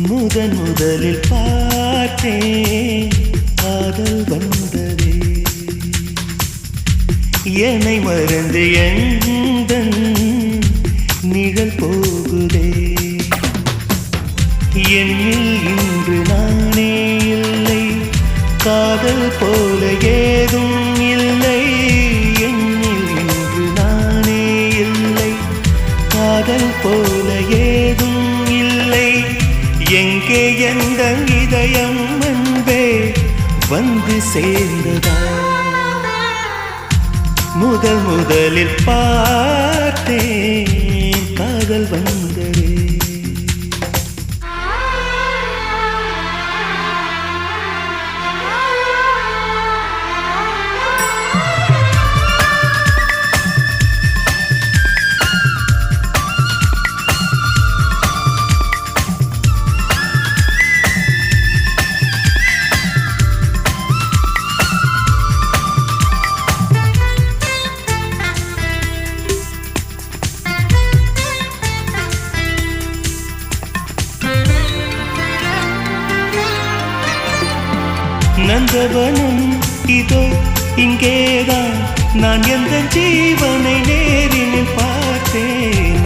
முதலில் பார்த்தேன் காதல் வந்ததே என்னை மறந்து எந்தன் நிழல் போகுதே என்னில் இன்று நானே இல்லை காதல் போல ஏதும் இல்லை என்னில் இன்று நானே இல்லை காதல் போல ஏதும் இல்லை எங்கே எந்த இதயம் அன்பே வந்து சேர்ந்ததா முதலில் பார்த்தேன் காதல் வந்ததே நந்தவனம் இதோ இங்கேதான் நான் எந்த ஜீவனை நேரில் பார்த்தேன்